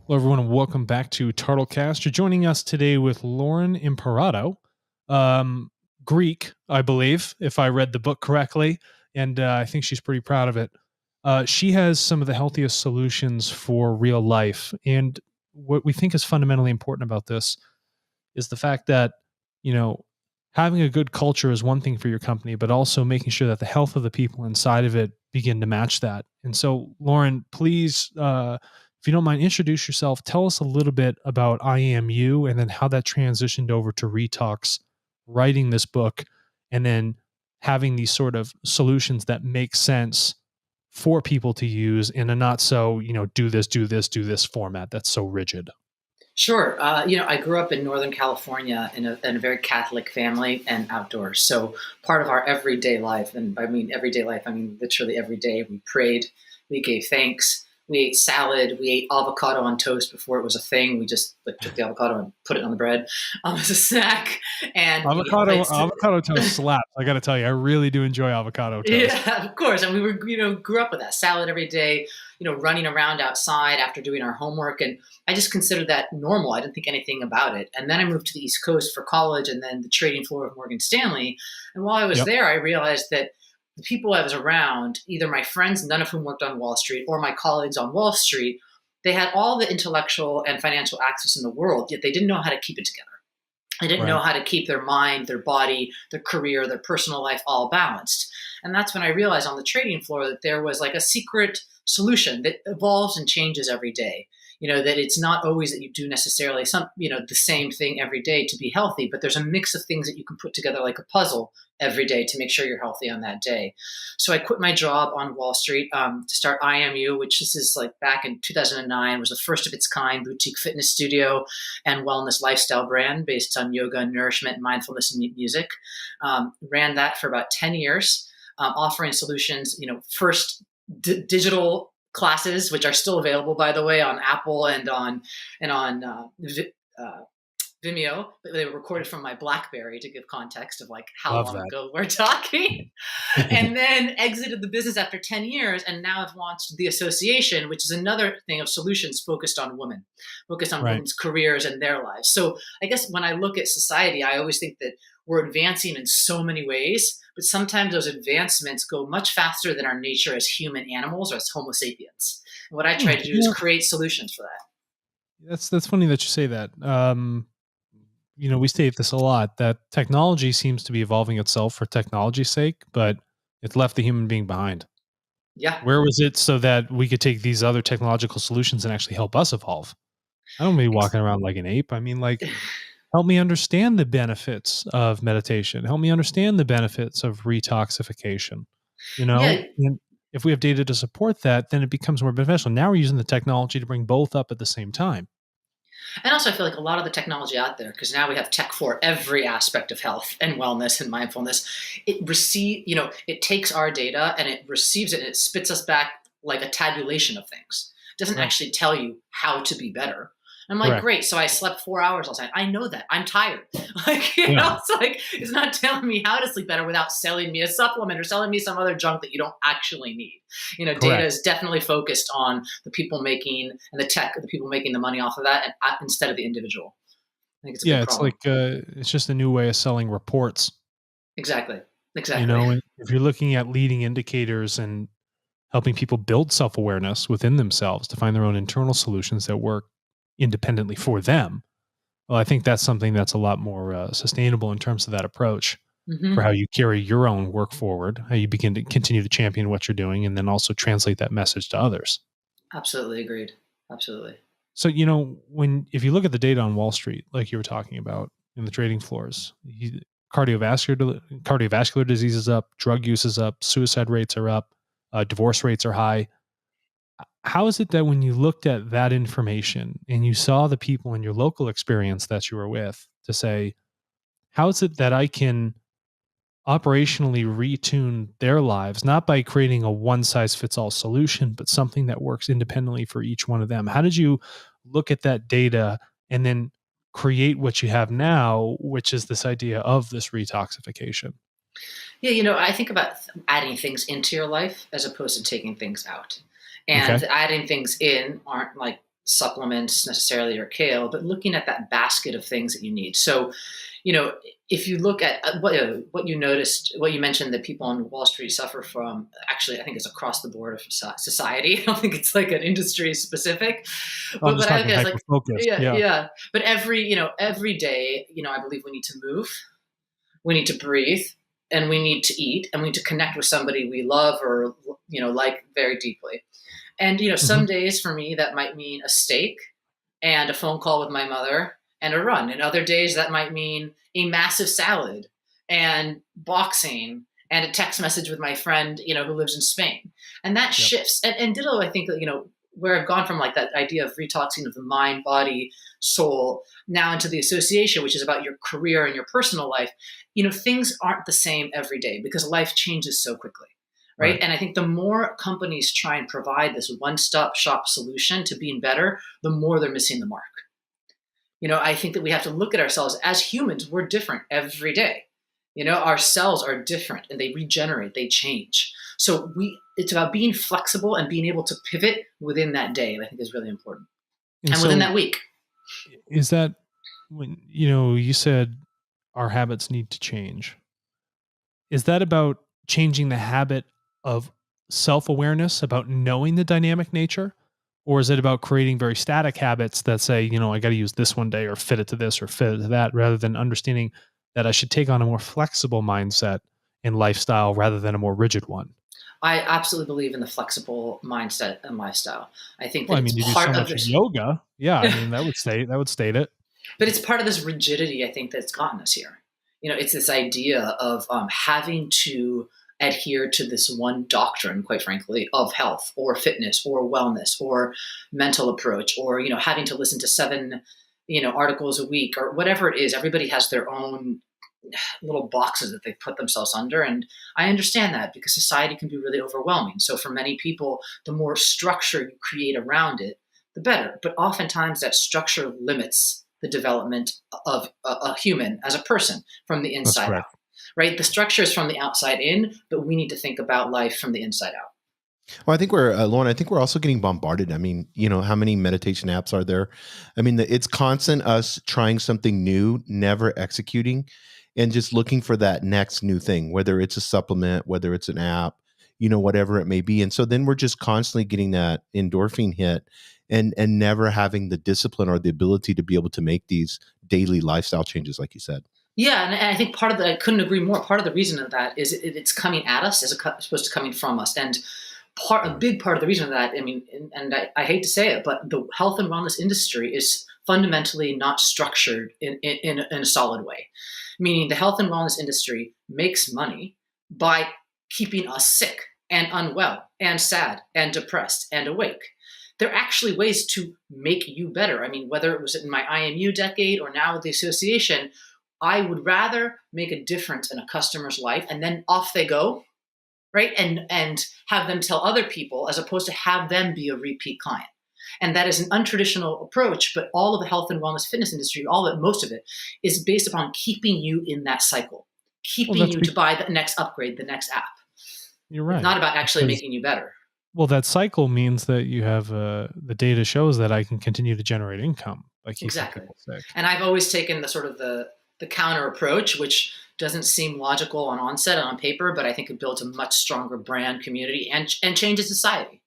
Hello, everyone, and welcome back to Turtlecast. You're joining us today with Lauren Imparato, um, Greek, I believe, if I read the book correctly, and I think she's pretty proud of it. She has some of the healthiest solutions for real life, and what we think is fundamentally important about this is the fact that you know having a good culture is one thing for your company, but also making sure that the health of the people inside of it begin to match that. And so, Lauren, please, if you don't mind, introduce yourself. Tell us a little bit about I Am You, and then how that transitioned over to Retox, writing this book, and then having these sort of solutions that make sense for people to use in a not so do this, do this, do this format that's so rigid. Sure. I grew up in Northern California in a very Catholic family and outdoors. So part of our everyday life, and I mean everyday life, I mean literally every day, we prayed, we gave thanks, we ate salad, we ate avocado on toast before it was a thing. We just took the avocado and put it on the bread as a snack, and we Avocado played. avocado toast slaps. I got to tell you, I really do enjoy avocado toast. Yeah, of course. And we were, grew up with that salad every day, running around outside after doing our homework. And I just considered that normal. I didn't think anything about it. And then I moved to the East Coast for college and then the trading floor of Morgan Stanley. And while I was Yep. there, I realized that the people I was around, either my friends, none of whom worked on Wall Street, or my colleagues on Wall Street, they had all the intellectual and financial access in the world, yet they didn't know how to keep it together. They didn't know Right. how to keep their mind, their body, their career, their personal life all balanced. And that's when I realized on the trading floor that there was like a secret solution that evolves and changes every day. That it's not always that you do necessarily the same thing every day to be healthy, but there's a mix of things that you can put together like a puzzle every day to make sure you're healthy on that day. So I quit my job on Wall Street to start IMU, which this is like back in 2009, was the first of its kind boutique fitness studio and wellness lifestyle brand based on yoga and nourishment, mindfulness, and music. Ran that for about 10 years, offering solutions, first digital classes, which are still available, by the way, on Apple and on Vimeo. They were recorded from my BlackBerry to give context of like how Love long that. ago we're talking. And then exited the business after 10 years and now have launched the association, which is another thing of solutions focused on women, focused on Right. women's careers and their lives. So I guess when I look at society, I always think that we're advancing in so many ways, but sometimes those advancements go much faster than our nature as human animals or as Homo sapiens. And what I try to do is Yeah, create solutions for that. that's funny that you say that. We state this a lot, that technology seems to be evolving itself for technology's sake, but it left the human being behind. Yeah. Where was it so that we could take these other technological solutions and actually help us evolve? I don't mean walking around like an ape. I mean, like, help me understand the benefits of meditation. Help me understand the benefits of retoxification. Yeah. And if we have data to support that, then it becomes more beneficial. Now we're using the technology to bring both up at the same time. And also, I feel like a lot of the technology out there, because now we have tech for every aspect of health and wellness and mindfulness. It takes our data and it receives it and it spits us back like a tabulation of things. It doesn't Right. actually tell you how to be better. I'm like, Correct. great. So I slept 4 hours last night. I know that. I'm tired. Yeah. It's not telling me how to sleep better without selling me a supplement or selling me some other junk that you don't actually need. Data Correct. is definitely focused on the people making and the tech, the people making the money off of that, and instead of the individual. I think it's a Yeah. big It's problem. like, it's just a new way of selling reports. Exactly. Exactly. And if you're looking at leading indicators and helping people build self awareness within themselves to find their own internal solutions that work independently for them, well, I think that's something that's a lot more sustainable in terms of that approach for Hmm. how you carry your own work forward, how you begin to continue to champion what you're doing, and then also translate that message to others. Absolutely agreed. Absolutely. So, if you look at the data on Wall Street, like you were talking about in the trading floors, cardiovascular disease is up, drug use is up, suicide rates are up, divorce rates are high. How is it that when you looked at that information and you saw the people in your local experience that you were with to say, how is it that I can operationally retune their lives, not by creating a one size fits all solution, but something that works independently for each one of them? How did you look at that data and then create what you have now, which is this idea of this retoxification? Yeah, I think about adding things into your life as opposed to taking things out. Okay. And adding things in aren't like supplements necessarily or kale, but looking at that basket of things that you need. So, if you look at what you noticed, what you mentioned that people on Wall Street suffer from, actually, I think it's across the board of society. I don't think it's like an industry specific, I'm but just I talking guess hyper like, focused. yeah, Yeah. yeah. But every day, I believe we need to move, we need to breathe, and we need to eat, and we need to connect with somebody we love or, like very deeply. And, Hmm. some days for me, that might mean a steak and a phone call with my mother and a run. And other days that might mean a massive salad and boxing and a text message with my friend, who lives in Spain. And that Yep. shifts. And ditto, I think, where I've gone from like that idea of retoxing of the mind, body, soul, now into the association, which is about your career and your personal life, things aren't the same every day because life changes so quickly. Right. Right. And I think the more companies try and provide this one stop shop solution to being better, the more they're missing the mark. I think that we have to look at ourselves as humans. We're different every day. Our cells are different and they regenerate, they change. So it's about being flexible and being able to pivot within that day. I think is really important. And And within so that week. is that when, you said our habits need to change. Is that about changing the habit of self-awareness, about knowing the dynamic nature? Or is it about creating very static habits that say, I got to use this one day or fit it to this or fit it to that, rather than understanding that I should take on a more flexible mindset and lifestyle rather than a more rigid one? I absolutely believe in the flexible mindset and lifestyle. I think Well, that I it's mean, you do so part of much this. yoga. Yeah, I mean, that would state it. But it's part of this rigidity, I think, that's gotten us here. It's this idea of having to adhere to this one doctrine, quite frankly, of health or fitness or wellness or mental approach, or having to listen to 7 articles a week or whatever it is. Everybody has their own little boxes that they put themselves under, and I understand that because society can be really overwhelming. So for many people, the more structure you create around it, the better. But oftentimes that structure limits the development of a human as a person from the That's inside out. correct. Right? The structure is from the outside in, but we need to think about life from the inside out. Well, I think Lauren, I think we're also getting bombarded. I mean, how many meditation apps are there? I mean, it's constant us trying something new, never executing, and just looking for that next new thing, whether it's a supplement, whether it's an app, whatever it may be. And so then we're just constantly getting that endorphin hit and never having the discipline or the ability to be able to make these daily lifestyle changes, like you said. Yeah, and I think part of that, I couldn't agree more. Part of the reason of that is it's coming at us as opposed to coming from us. And a big part of the reason of that, I mean, and I hate to say it, but the health and wellness industry is fundamentally not structured in a solid way. Meaning the health and wellness industry makes money by keeping us sick and unwell and sad and depressed and awake. There are actually ways to make you better. I mean, whether it was in my IMU decade or now with the association, I would rather make a difference in a customer's life and then off they go, right? And have them tell other people as opposed to have them be a repeat client. And that is an untraditional approach, but all of the health and wellness fitness industry, most of it is based upon keeping you in that cycle, Well, keeping you to buy the next upgrade, the next app. you're It's right. not about actually Because, making you better. well, that cycle means that you have the data shows that I can continue to generate income by keeping Exactly. people sick. And I've always taken the sort of the counter approach, which doesn't seem logical on onset and on paper, but I think it builds a much stronger brand community and changes society.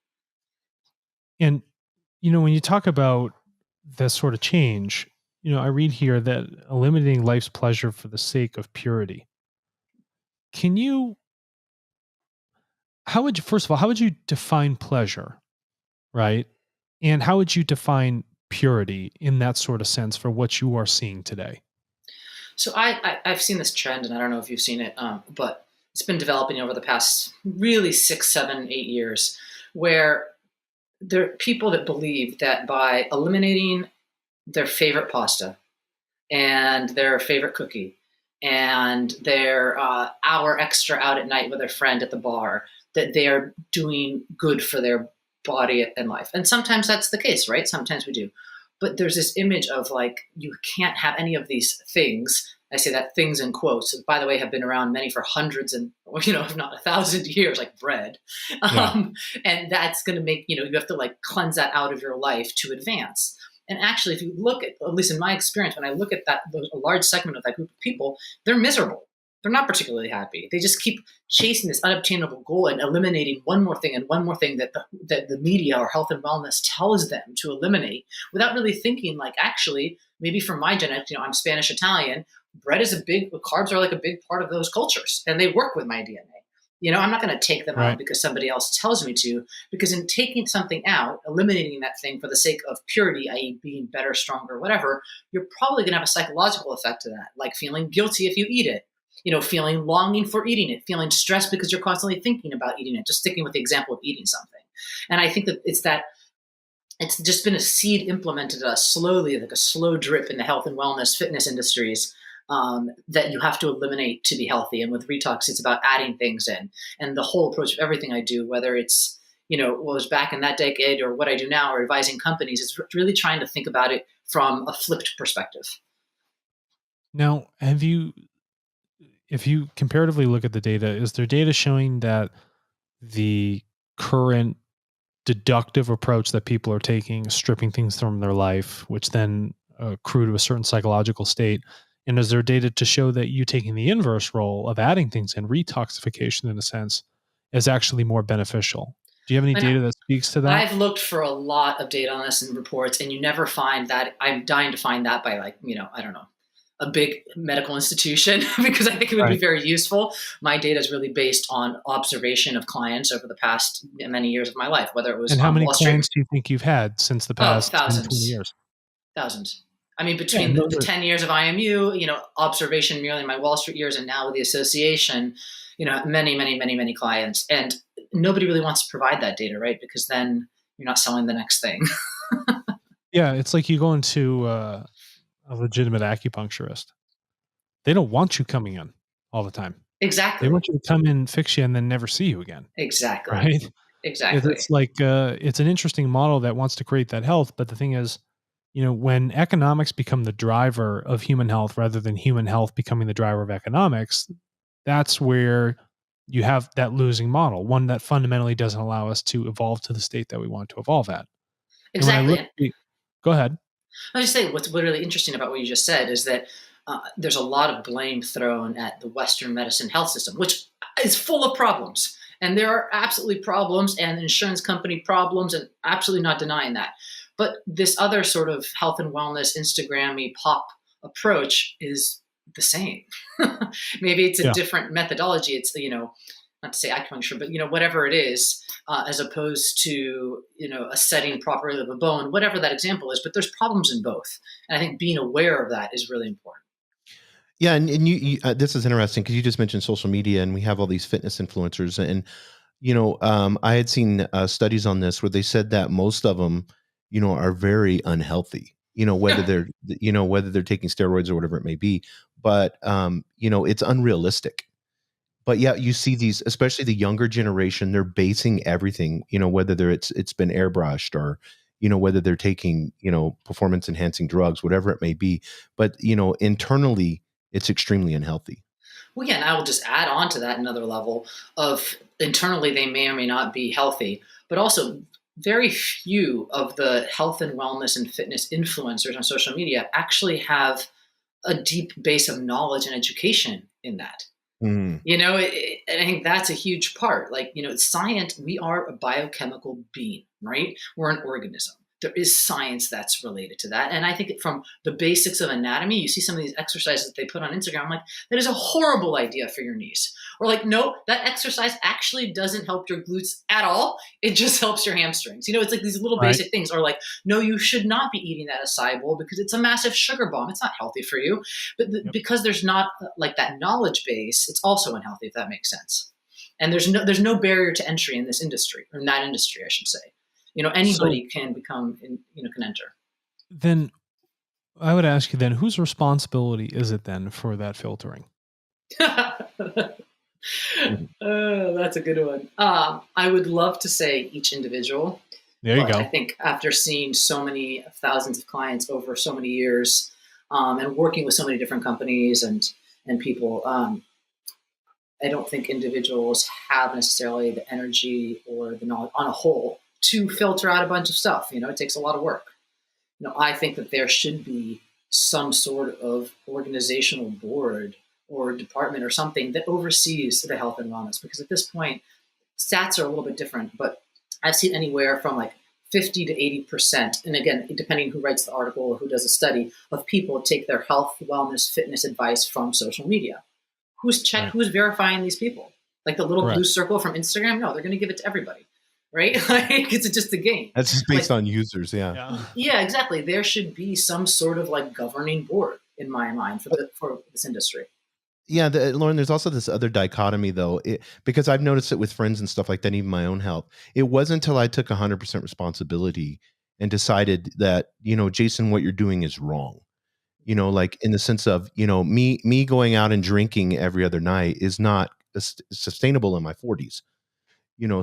And when you talk about this sort of change, I read here that eliminating life's pleasure for the sake of purity. Can you how would you first of all, how would you define pleasure, right? And how would you define purity in that sort of sense for what you are seeing today? So I've seen this trend, and I don't know if you've seen it, but it's been developing over the past really 6, 7, 8 years, where there are people that believe that by eliminating their favorite pasta and their favorite cookie and their hour extra out at night with their friend at the bar, that they are doing good for their body and life. And sometimes that's the case, right? Sometimes we do. But there's this image of like, you can't have any of these things I say that things in quotes, by the way, have been around many for hundreds and, if not 1,000 years, like bread. Yeah. And that's going to make, you have to like cleanse that out of your life to advance. And actually, if you look at least in my experience, when I look at a large segment of that group of people, they're miserable. They're not particularly happy. They just keep chasing this unobtainable goal and eliminating one more thing and one more thing that the media or health and wellness tells them to eliminate, without really thinking like, actually, maybe from my genetics, I'm Spanish Italian. Carbs are like a big part of those cultures, and they work with my DNA. I'm not going to take them out because somebody else tells me to, because in taking something out, eliminating that thing for the sake of purity, i.e. being better, stronger, whatever, you're probably going to have a psychological effect to that, like feeling guilty if you eat it, feeling longing for eating it, feeling stressed because you're constantly thinking about eating it, just sticking with the example of eating something. And I think that it's just been a seed implemented slowly, like a slow drip in the health and wellness fitness industries, that you have to eliminate to be healthy. And with Retox, it's about adding things in. And the whole approach of everything I do, whether it's, what was back in that decade or what I do now or advising companies, is really trying to think about it from a flipped perspective. Now, if you comparatively look at the data, is there data showing that the current deductive approach that people are taking, stripping things from their life, which then accrue to a certain psychological state, and is there data to show that you taking the inverse role of adding things in, retoxification in a sense, is actually more beneficial? Do you have any data that speaks to that? I've looked for a lot of data on this and reports, and you never find that. I'm dying to find that by I don't know, a big medical institution, because I think it would be very useful. My data is really based on observation of clients over the past many years of my life, whether it was and how many Wall Street. clients do you think you've had since the past 10, 20 years? Thousands. I mean, between the 10 years of IMU, observation merely in my Wall Street years, and now with the association, many, many, many, many clients. And nobody really wants to provide that data, right? Because then you're not selling the next thing. Yeah, it's like you go into a legitimate acupuncturist. They don't want you coming in all the time. Exactly. They want you to come in, fix you, and then never see you again. Exactly. Right? Exactly. It's like it's an interesting model that wants to create that health, but the thing is, when economics become the driver of human health rather than human health becoming the driver of economics, that's where you have that losing model, one that fundamentally doesn't allow us to evolve to the state that we want to evolve at. Exactly. Go ahead. I was just saying, what's really interesting about what you just said is that there's a lot of blame thrown at the Western medicine health system, which is full of problems. And there are absolutely problems and insurance company problems, and absolutely not denying that. But this other sort of health and wellness Instagram-y pop approach is the same. Maybe it's a different methodology. It's, not to say acupuncture, but, whatever it is, as opposed to, a setting properly of a bone, whatever that example is. But there's problems in both. And I think being aware of that is really important. Yeah, and you this is interesting because you just mentioned social media, and we have all these fitness influencers, and I had seen studies on this where they said that most of them, are very unhealthy. Whether they're whether they're taking steroids or whatever it may be, but it's unrealistic. But yeah, you see these, especially the younger generation, they're basing everything, whether it's been airbrushed or whether they're taking performance enhancing drugs, whatever it may be. But internally, it's extremely unhealthy. Well, yeah, and I will just add on to that another level of internally they may or may not be healthy, but also very few of the health and wellness and fitness influencers on social media actually have a deep base of knowledge and education in that. And I think that's a huge part. Like, science, we are a biochemical being, right? We're an organism. There is science that's related to that. And I think from the basics of anatomy, you see some of these exercises that they put on Instagram. I'm like, that is a horrible idea for your knees. Or like, no, that exercise actually doesn't help your glutes at all. It just helps your hamstrings. It's like these little basic things. Or like, no, you should not be eating that acai bowl because it's a massive sugar bomb. It's not healthy for you. But because there's not like that knowledge base, it's also unhealthy, if that makes sense. And there's no barrier to entry in this industry, or in that industry, I should say. Anybody can become, can enter. Then I would ask you then, whose responsibility is it then for that filtering? That's a good one. I would love to say each individual. There you go. I think after seeing so many thousands of clients over so many years, and working with so many different companies and people. I don't think individuals have necessarily the energy or the knowledge on a whole to filter out a bunch of stuff. It takes a lot of work. I think that there should be some sort of organizational board or department or something that oversees the health and wellness, because at this point, stats are a little bit different, but I've seen anywhere from like 50 to 80%. And again, depending who writes the article or who does a study, of people take their health, wellness, fitness advice from social media. Who's verifying these people? Like the little blue circle from Instagram? No, they're going to give it to everybody, right? Like it's just a game. That's just based on users. Yeah, exactly. There should be some sort of like governing board in my mind for this industry. Yeah, Lauren, there's also this other dichotomy, though, because I've noticed it with friends and stuff like that, even my own health. It wasn't until I took 100% responsibility and decided that, Jason, what you're doing is wrong. Like in the sense of, me going out and drinking every other night is not sustainable in my 40s.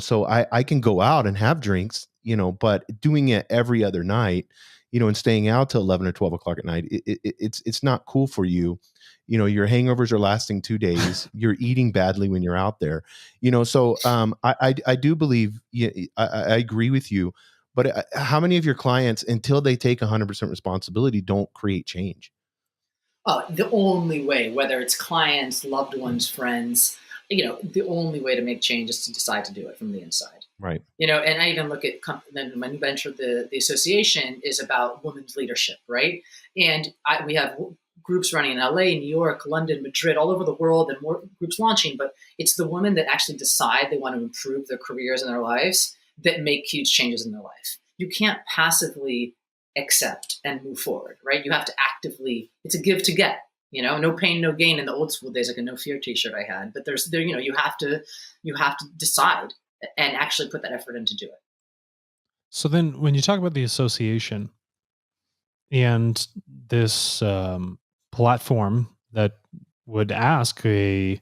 So I can go out and have drinks, but doing it every other night, and staying out till 11 or 12 o'clock at night, it's not cool for you. Your hangovers are lasting 2 days. You're eating badly when you're out there, so I do believe, I agree with you, but how many of your clients, until they take 100% responsibility, don't create change? The only way, whether it's clients, loved ones, friends, the only way to make change is to decide to do it from the inside. Right. And I even look at my new venture, the association is about women's leadership, right? And we have groups running in LA, New York, London, Madrid, all over the world, and more groups launching. But it's the women that actually decide they want to improve their careers and their lives that make huge changes in their life. You can't passively accept and move forward, right? You have to actively, it's a give to get, no pain, no gain in the old school days, like a no fear t-shirt I had, but you have to decide and actually put that effort in to do it. So then when you talk about the association and this platform that would ask a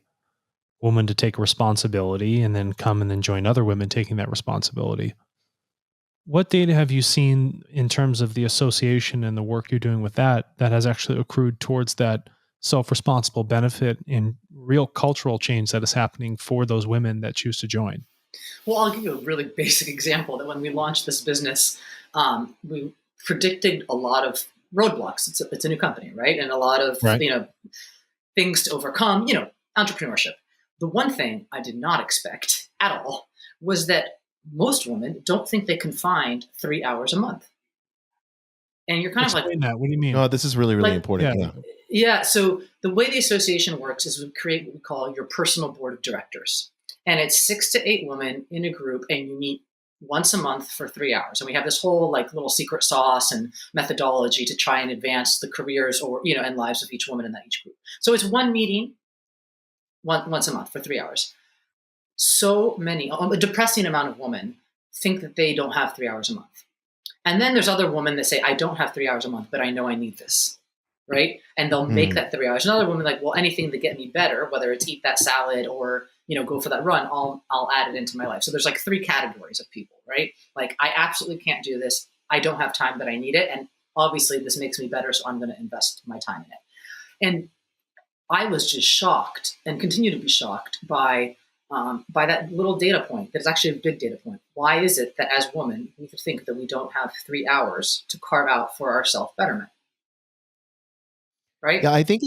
woman to take responsibility and then come and then join other women taking that responsibility, what data have you seen in terms of the association and the work you're doing with that has actually accrued towards that self-responsible benefit and real cultural change that is happening for those women that choose to join? Well, I'll give you a really basic example that when we launched this business, we predicted a lot of roadblocks. It's a new company, right? And a lot of, things to overcome, entrepreneurship. The one thing I did not expect at all was that most women don't think they can find 3 hours a month. And you're kind Explain of like, that. What do you mean? Oh, this is really, really important. Yeah. So the way the association works is we create what we call your personal board of directors. And it's 6 to 8 women in a group, and you meet once a month for 3 hours. And we have this whole like little secret sauce and methodology to try and advance the careers or, and lives of each woman in that each group. So it's one meeting once a month for 3 hours. So many, a depressing amount of women think that they don't have 3 hours a month. And then there's other women that say, I don't have 3 hours a month, but I know I need this. Right. And they'll make that 3 hours. Another woman like, well, anything to get me better, whether it's eat that salad or, go for that run, I'll add it into my life. So there's like 3 categories of people, right? Like I absolutely can't do this. I don't have time, but I need it. And obviously this makes me better. So I'm going to invest my time in it. And I was just shocked and continue to be shocked by that little data point. That's actually a big data point. Why is it that as women, we think that we don't have 3 hours to carve out for our self-betterment? Right? Yeah, I think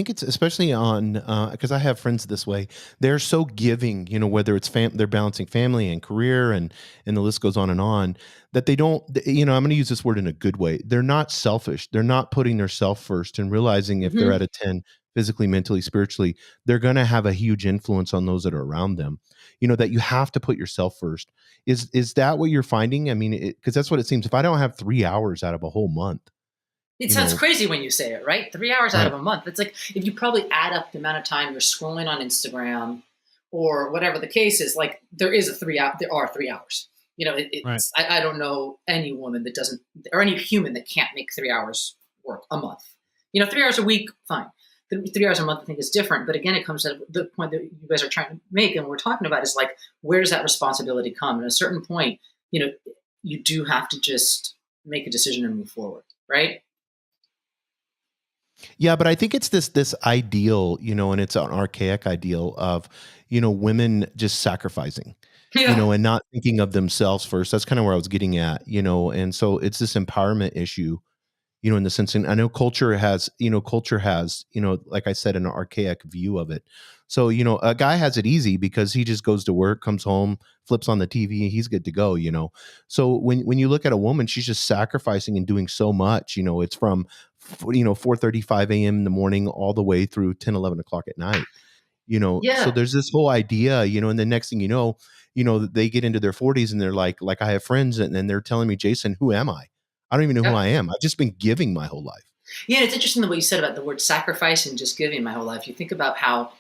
it's especially on because I have friends this way. They're so giving, whether it's they're balancing family and career and the list goes on, that they don't, I'm going to use this word in a good way. They're not selfish. They're not putting their self first and realizing if they're at a 10 physically, mentally, spiritually, they're going to have a huge influence on those that are around them. That you have to put yourself first. Is that what you're finding? I mean, because that's what it seems. If I don't have 3 hours out of a whole month. It sounds crazy when you say it, right? 3 hours out of a month. It's like if you probably add up the amount of time you're scrolling on Instagram or whatever the case is, like there are 3 hours. I don't know any woman that doesn't, or any human that can't make 3 hours work a month. 3 hours a week, fine. 3 hours a month, I think, is different. But again, it comes to the point that you guys are trying to make and we're talking about is like, where does that responsibility come? At a certain point, you do have to just make a decision and move forward, right? Yeah, but I think it's this ideal, and it's an archaic ideal of, women just sacrificing, Yeah. and not thinking of themselves first. That's kind of where I was getting at, and so it's this empowerment issue, in the sense, and I know culture has, like I said, an archaic view of it. So, a guy has it easy because he just goes to work, comes home, flips on the TV, he's good to go. So when you look at a woman, she's just sacrificing and doing so much, it's from 4:35 a.m. in the morning all the way through 10, 11 o'clock at night. So Yeah. there's this whole idea, and the next thing they get into their 40s and they're like I have friends and then they're telling me, Jason, who am I? I don't even know who Yeah. I am. I've just been giving my whole life. Yeah. It's interesting the way you said about the word sacrifice and just giving my whole life. You think about how,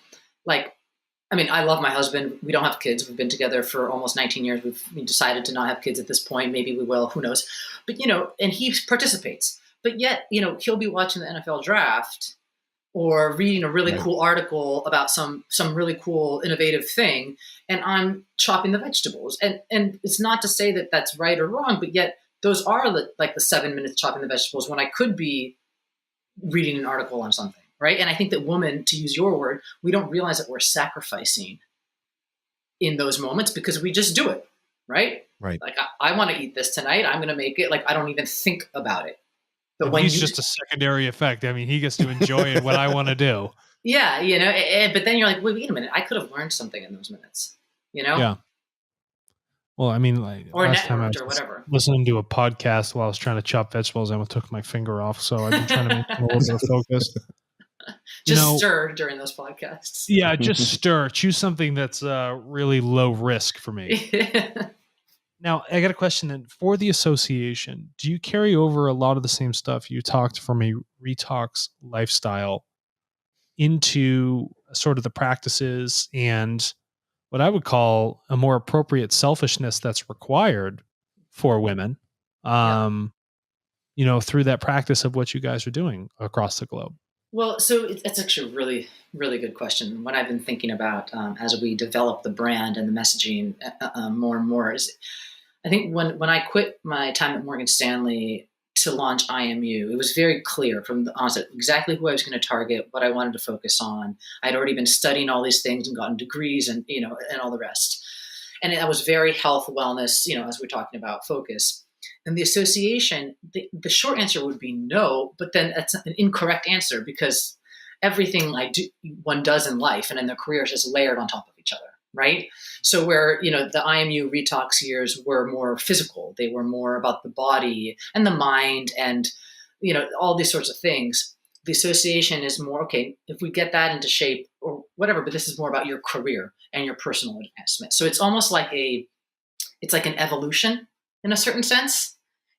like, I mean, I love my husband. We don't have kids. We've been together for almost 19 years. We decided to not have kids at this point. Maybe we will. Who knows? But, and he participates. But yet, he'll be watching the NFL draft or reading a really Right. cool article about some really cool innovative thing, and I'm chopping the vegetables. And it's not to say that that's right or wrong, but yet those are like the 7 minutes chopping the vegetables when I could be reading an article on something, right? And I think that women, to use your word, we don't realize that we're sacrificing in those moments because we just do it, right? Right. Like I want to eat this tonight. I'm going to make it. Like I don't even think about it. But And when he's you, just a secondary effect. I mean, he gets to enjoy what I want to do. yeah, but then you're like, wait a minute, I could have learned something in those minutes, Yeah. Well, I mean, like or last time I networked or was whatever. listening to a podcast while I was trying to chop vegetables, I almost took my finger off. So I've been trying to maintain a little bit of focus. Just stir during those podcasts. Yeah, just stir. Choose something that's really low risk for me. Now, I got a question then. For the association, do you carry over a lot of the same stuff you talked from a Retox lifestyle into sort of the practices and what I would call a more appropriate selfishness that's required for women, Yeah. through that practice of what you guys are doing across the globe? Well, so it's actually a really, really good question. What I've been thinking about as we develop the brand and the messaging more and more is, I think when I quit my time at Morgan Stanley to launch IMU, it was very clear from the onset exactly who I was going to target, what I wanted to focus on. I'd already been studying all these things and gotten degrees and and all the rest. And that was very health, wellness, as we're talking about focus. And the association, the short answer would be no, but then that's an incorrect answer because everything one does in life and in their careers is layered on top of each other, right? So where the IMU Retox years were more physical, they were more about the body and the mind and all these sorts of things. The association is more, okay, if we get that into shape or whatever, but this is more about your career and your personal advancement. So it's almost like it's like an evolution in a certain sense.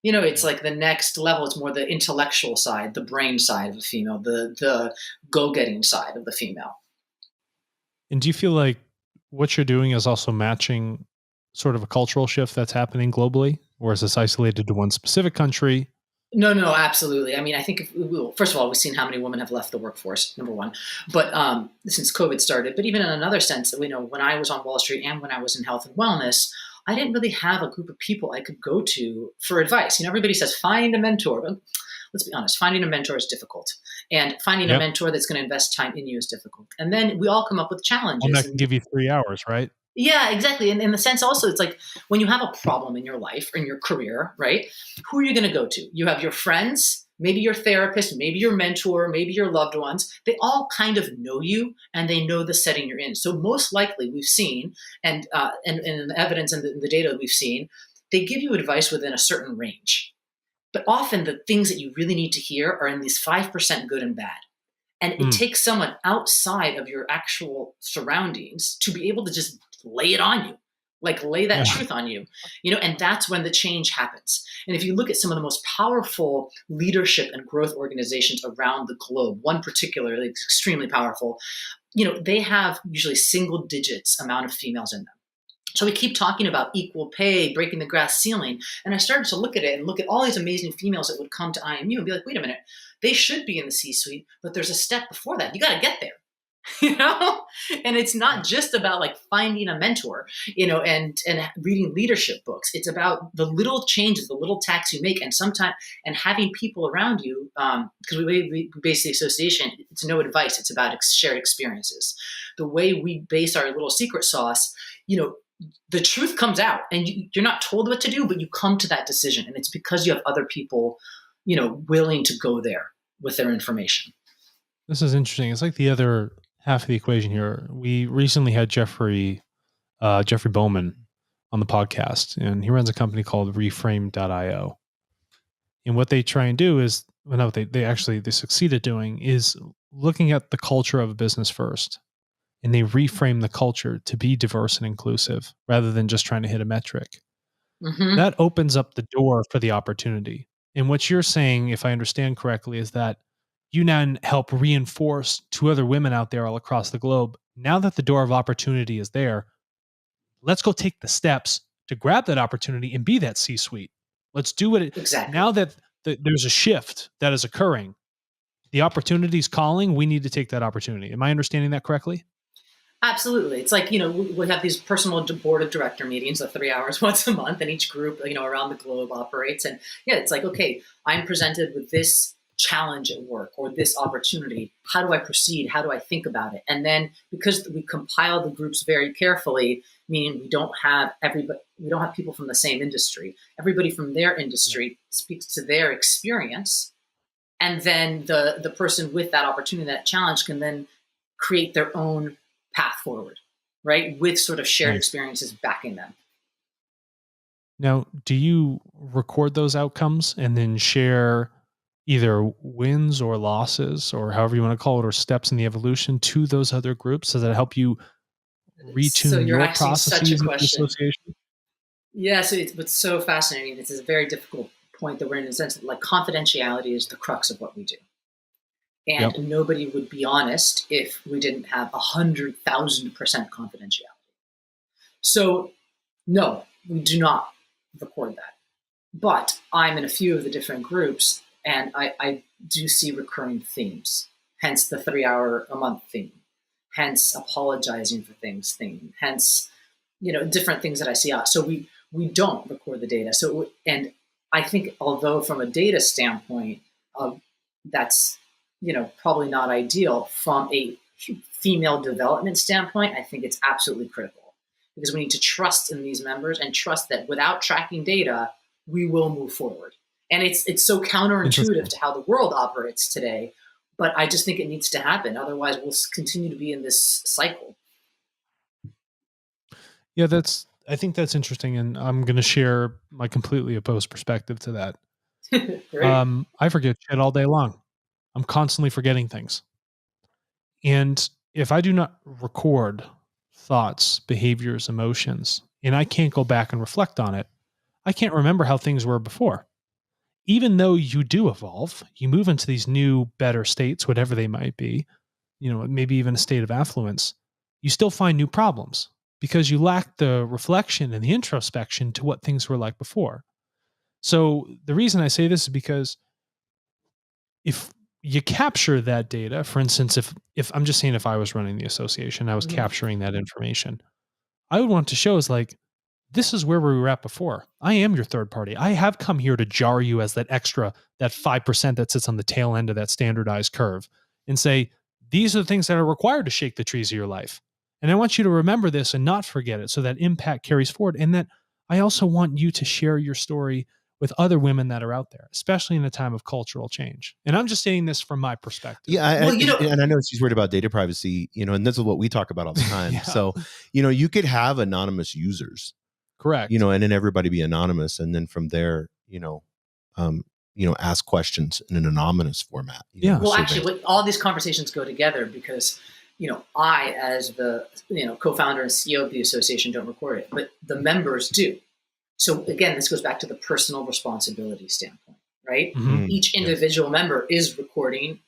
It's like the next level. It's more the intellectual side, the brain side of the female, the go-getting side of the female. And do you feel like what you're doing is also matching sort of a cultural shift that's happening globally, or is this isolated to one specific country? No, absolutely. I mean, I think first of all, we've seen how many women have left the workforce, number one, but since COVID started. But even in another sense, that when I was on Wall Street and when I was in health and wellness, I didn't really have a group of people I could go to for advice. Everybody says find a mentor, but let's be honest, finding a mentor is difficult, and finding a mentor that's going to invest time in you is difficult. And then we all come up with challenges. One that can give you 3 hours, right? Yeah, exactly. And in the sense also, it's like when you have a problem in your life or in your career, right? Who are you going to go to? You have your friends, maybe your therapist, maybe your mentor, maybe your loved ones. They all kind of know you and they know the setting you're in. So most likely we've seen, and the evidence and the data that we've seen, they give you advice within a certain range. But often the things that you really need to hear are in these 5% good and bad. And it takes someone outside of your actual surroundings to be able to just lay it on you, like lay that truth on you, and that's when the change happens. And if you look at some of the most powerful leadership and growth organizations around the globe, one particularly extremely powerful, they have usually single digits amount of females in them. So we keep talking about equal pay, breaking the glass ceiling. And I started to look at it and look at all these amazing females that would come to IMU and be like, wait a minute, they should be in the C-suite, but there's a step before that. You got to get there. And it's not just about like finding a mentor, and reading leadership books. It's about the little changes, the little tacks you make, and sometimes, and having people around you, because we base the association, it's no advice, it's about shared experiences. The way we base our little secret sauce, the truth comes out, and you're not told what to do, but you come to that decision, and it's because you have other people willing to go there with their information. This is interesting. It's like the other half of the equation here. We recently had Jeffrey Bowman on the podcast, and he runs a company called Reframe.io. And what they try and do is, they succeed at doing is looking at the culture of a business first, and they reframe the culture to be diverse and inclusive rather than just trying to hit a metric. Mm-hmm. That opens up the door for the opportunity. And what you're saying, if I understand correctly, is that you now help reinforce to other women out there all across the globe. Now that the door of opportunity is there, let's go take the steps to grab that opportunity and be that C-suite. Let's do it. Exactly. Now that there's a shift that is occurring, the opportunity is calling. We need to take that opportunity. Am I understanding that correctly? Absolutely. It's like, we have these personal board of director meetings of 3 hours once a month, and each group, around the globe operates. And it's like, okay, I'm presented with this challenge at work or this opportunity. How do I proceed? How do I think about it? And then, because we compile the groups very carefully, meaning we don't have people from the same industry. Everybody from their industry speaks to their experience. And then the person with that opportunity, that challenge, can then create their own path forward, right? With sort of shared experiences backing them. Now, do you record those outcomes and then share either wins or losses, or however you want to call it, or steps in the evolution to those other groups? Does that help you retune your processes of association? Yeah, so it's so fascinating. It's a very difficult point that we're in the sense that, like, confidentiality is the crux of what we do. And nobody would be honest if we didn't have 100,000% confidentiality. So no, we do not record that. But I'm in a few of the different groups, and I do see recurring themes, hence the 3 hour a month theme, hence apologizing for things theme, hence, different things that I see out. So we don't record the data. So, and I think, although from a data standpoint, that's, probably not ideal, from a female development standpoint, I think it's absolutely critical, because we need to trust in these members and trust that without tracking data, we will move forward. And it's so counterintuitive to how the world operates today, but I just think it needs to happen. Otherwise, we'll continue to be in this cycle. Yeah, I think that's interesting, and I'm going to share my completely opposed perspective to that. I forget shit all day long. I'm constantly forgetting things. And if I do not record thoughts, behaviors, emotions, and I can't go back and reflect on it, I can't remember how things were before. Even though you do evolve, you move into these new, better states, whatever they might be, maybe even a state of affluence, you still find new problems because you lack the reflection and the introspection to what things were like before. So the reason I say this is because if you capture that data, for instance, if I'm just saying, if I was running the association, I was capturing that information, I would want to show is like, this is where we were at before. I am your third party. I have come here to jar you as that extra, that 5% that sits on the tail end of that standardized curve, and say, these are the things that are required to shake the trees of your life. And I want you to remember this and not forget it, so that impact carries forward. And that I also want you to share your story with other women that are out there, especially in a time of cultural change. And I'm just saying this from my perspective. Yeah. And I know she's worried about data privacy, and this is what we talk about all the time. Yeah. So, you could have anonymous users. Correct. And then everybody be anonymous. And then from there, ask questions in an anonymous format. Well, actually, all these conversations go together because, I, as the, co-founder and CEO of the association, don't record it, but the members do. So again, this goes back to the personal responsibility standpoint, right? Mm-hmm. Each individual member is recording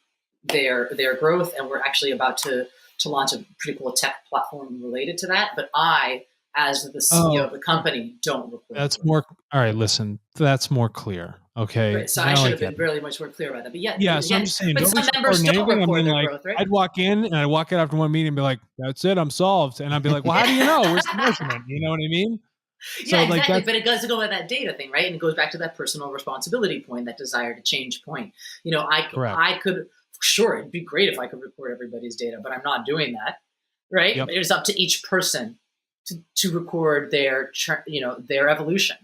their growth, and we're actually about to launch a pretty cool tech platform related to that. But I, as the CEO of the company, don't record. That's more. All right, listen, that's more clear. Okay, Right. So I now should I have get been it. really much more clear about that. But yeah, Yeah, so I'm again, just saying, but some nobody's members recording still anything. I record mean, their like, growth, right? I'd walk in and I'd walk out after one meeting and be like, "That's it, I'm solved." And I'd be like, "Well, how do you know? Where's the measurement?" You know what I mean? So, Yeah, like, exactly. that's But it does go with that data thing, right? And it goes back to that personal responsibility point, that desire to change point. You know, correct. I could, sure, it'd be great if I could record everybody's data, but I'm not doing that, right? Yep. It was up to each person to record their, their evolution.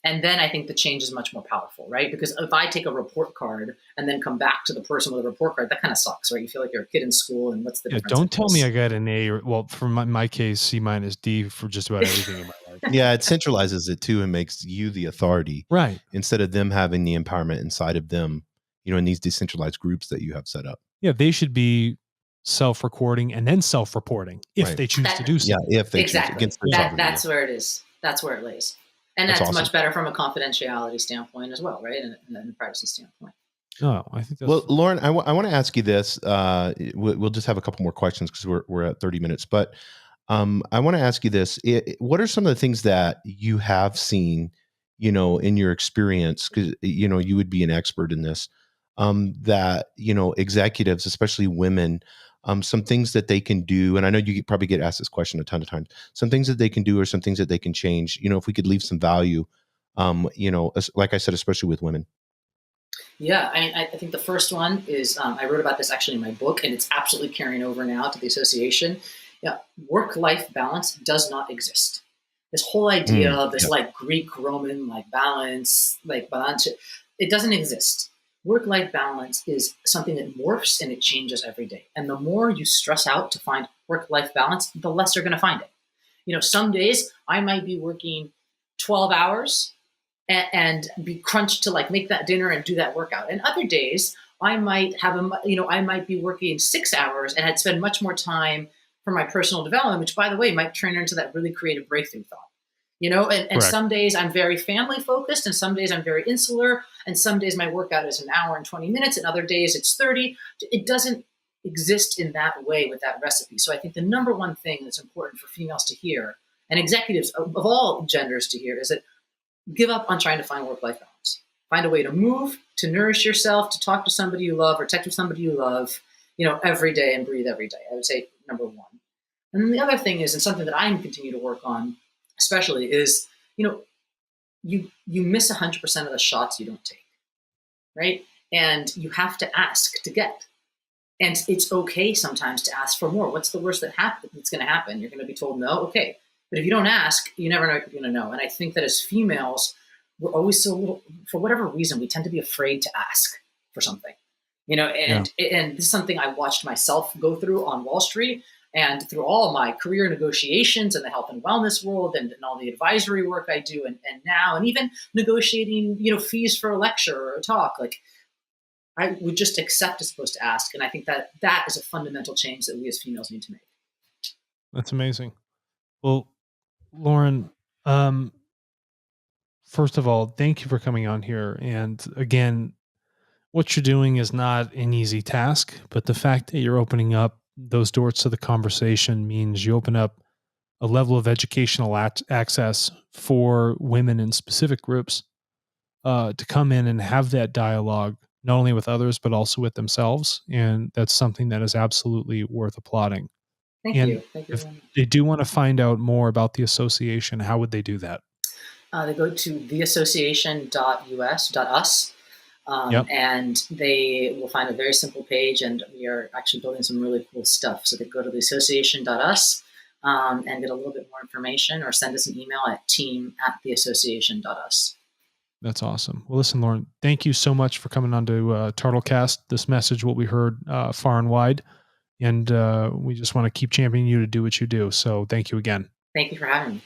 And then I think the change is much more powerful, right? Because if I take a report card and then come back to the person with a report card, that kind of sucks, right? You feel like you're a kid in school, and what's the Yeah, difference in don't tell me this? I got an A or well, for my case, C minus D for just about everything in my life. Yeah, it centralizes it too and makes you the authority Right. instead of them having the empowerment inside of them, in these decentralized groups that you have set up. Yeah, they should be self-recording and then self-reporting if Right. they choose to do so. Yeah, if they choose Exactly. against their Yeah. sovereignty. That's where it is. That's where it lays. And That's that's awesome. much better from a confidentiality standpoint as well, right? And a privacy standpoint. No, I think that's Well, Lauren, I want to ask you this. We'll just have a couple more questions because we're at 30 minutes. But I want to ask you this. What are some of the things that you have seen, in your experience? Because, you would be an expert in this, that, executives, especially women, some things that they can do. And I know you probably get asked this question a ton of times. Some things that they can do or some things that they can change, if we could leave some value, like I said, especially with women. Yeah, I think the first one is I wrote about this actually in my book, and it's absolutely carrying over now to the association. Yeah, work-life balance does not exist. This whole idea of this like Greek Roman like balance, it doesn't exist. Work-life balance is something that morphs and it changes every day. And the more you stress out to find work-life balance, the less you're going to find it. Some days I might be working 12 hours and be crunched to like make that dinner and do that workout. And other days I might I might be working 6 hours and I'd spend much more time for my personal development, which by the way, might turn into that really creative breakthrough thought. And some days I'm very family focused and some days I'm very insular and some days my workout is an hour and 20 minutes and other days it's 30. It doesn't exist in that way with that recipe. So I think the number one thing that's important for females to hear and executives of all genders to hear is that give up on trying to find work-life balance. Find a way to move, to nourish yourself, to talk to somebody you love or text with somebody you love, every day and breathe every day. I would say number one. And then the other thing is, and something that I'm continuing to work on, especially is, you miss 100% of the shots you don't take, right? And you have to ask to get. And it's okay sometimes to ask for more. What's the worst that's going to happen? You're going to be told no? Okay. But if you don't ask, you never know if you're going to know. And I think that as females, we're always for whatever reason, we tend to be afraid to ask for something, and this is something I watched myself go through on Wall Street and through all of my career negotiations in the health and wellness world and all the advisory work I do and now, and even negotiating, fees for a lecture or a talk, like I would just accept as opposed to ask. And I think that that is a fundamental change that we as females need to make. That's amazing. Well, Lauren, first of all, thank you for coming on here. And again, what you're doing is not an easy task, but the fact that you're opening up those doors to the conversation means you open up a level of educational access for women in specific groups to come in and have that dialogue, not only with others, but also with themselves. And that's something that is absolutely worth applauding. Thank And you. Thank you. if they do want to find out more about the association, how would they do that? They go to theassociation.us, and they will find a very simple page, and we are actually building some really cool stuff. So they go to theassociation.us and get a little bit more information or send us an email at team@theassociation.us. That's awesome. Well, listen, Lauren, thank you so much for coming on to Turtlecast. This message will be heard far and wide, and we just want to keep championing you to do what you do. So thank you again. Thank you for having me.